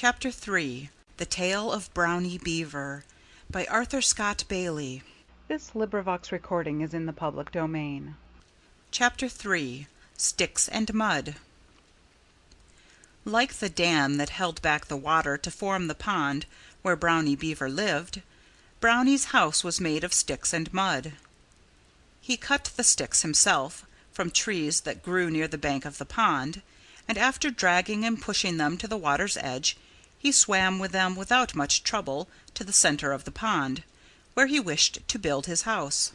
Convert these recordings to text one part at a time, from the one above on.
Chapter 3 The Tale of Brownie Beaver by Arthur Scott Bailey. Chapter 3 Sticks and Mud. Like the dam that held back the water to form the pond where Brownie Beaver lived, Brownie's house was made of sticks and mud. He cut the sticks himself from trees that grew near the bank of the pond, and after dragging and pushing them to the water's edge, he swam with them without much trouble to the center of the pond, where he wished to build his house.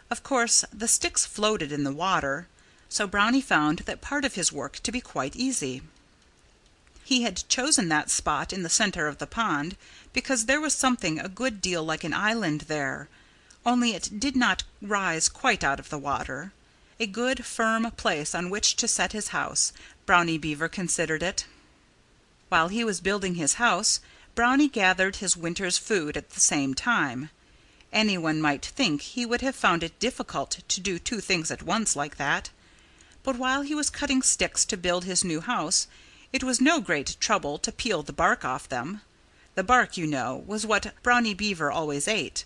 Of course, the sticks floated in the water, so Brownie found that part of his work to be quite easy. He had chosen that spot in the center of the pond because there was something a good deal like an island there, only it did not rise quite out of the water. A good, firm place on which to set his house, Brownie Beaver considered it. While he was building his house, Brownie gathered his winter's food at the same time. Anyone might think he would have found it difficult to do two things at once like that. But while he was cutting sticks to build his new house, it was no great trouble to peel the bark off them. The bark, you know, was what Brownie Beaver always ate.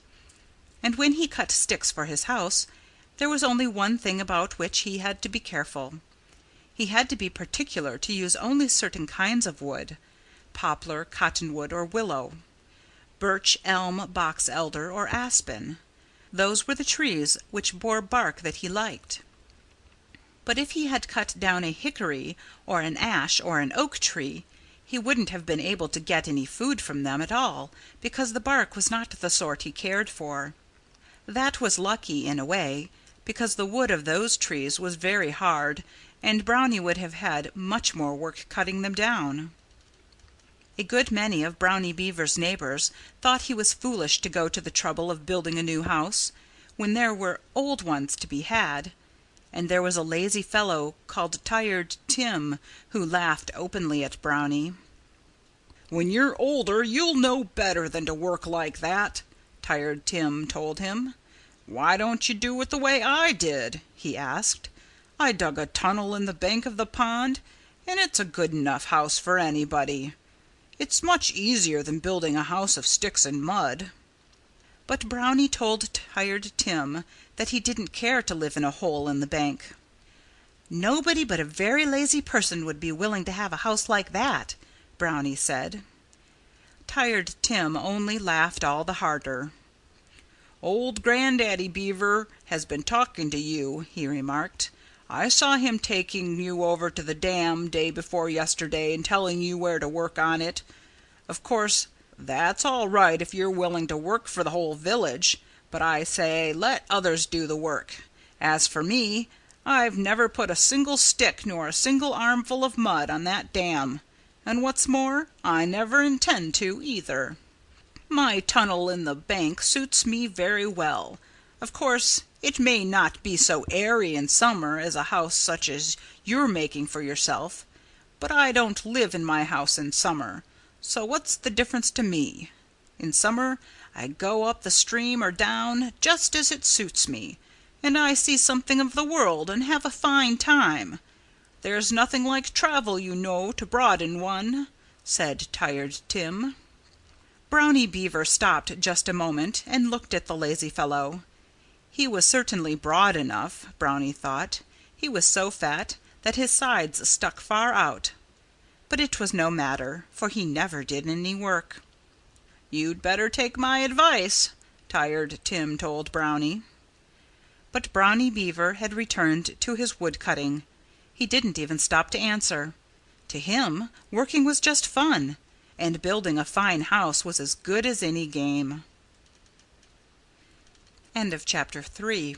And when he cut sticks for his house, there was only one thing about which he had to be careful. He had to be particular to use only certain kinds of wood: poplar, cottonwood, or willow; birch, elm, box elder, or aspen. Those were the trees which bore bark that he liked. But if he had cut down a hickory or an ash or an oak tree, he wouldn't have been able to get any food from them at all, because the bark was not the sort he cared for. That was lucky, in a way, because the wood of those trees was very hard, and Brownie would have had much more work cutting them down. A good many of Brownie Beaver's neighbors thought he was foolish to go to the trouble of building a new house, when there were old ones to be had. And there was a lazy fellow called Tired Tim who laughed openly at Brownie. "When you're older you'll know better than to work like that," Tired Tim told him. "Why don't you do it the way I did?" he asked. "I dug a tunnel in the bank of the pond, and it's a good enough house for anybody. It's much easier than building a house of sticks and mud." But Brownie told Tired Tim that he didn't care to live in a hole in the bank. "Nobody but a very lazy person would be willing to have a house like that," Brownie said. Tired Tim only laughed all the harder. "Old Grandaddy Beaver has been talking to you," he remarked. "I saw him taking you over to the dam day before yesterday and telling you where to work on it. Of course, that's all right if you're willing to work for the whole village, but I say let others do the work. As for me, I've never put a single stick nor a single armful of mud on that dam, and what's more, I never intend to either. My tunnel in the bank suits me very well. Of course, it may not be so airy in summer as a house such as you're making for yourself, but I don't live in my house in summer, so what's the difference to me? In summer I go up the stream or down just as it suits me, and I see something of the world and have a fine time. There's nothing like travel, you know, to broaden one," said Tired Tim. Brownie Beaver stopped just a moment and looked at the lazy fellow. He was certainly broad enough, Brownie thought. He was so fat that his sides stuck far out. But it was no matter, for he never did any work. "You'd better take my advice," Tired Tim told Brownie. But Brownie Beaver had returned to his wood cutting. He didn't even stop to answer. To him, working was just fun, and building a fine house was as good as any game. End of chapter 3.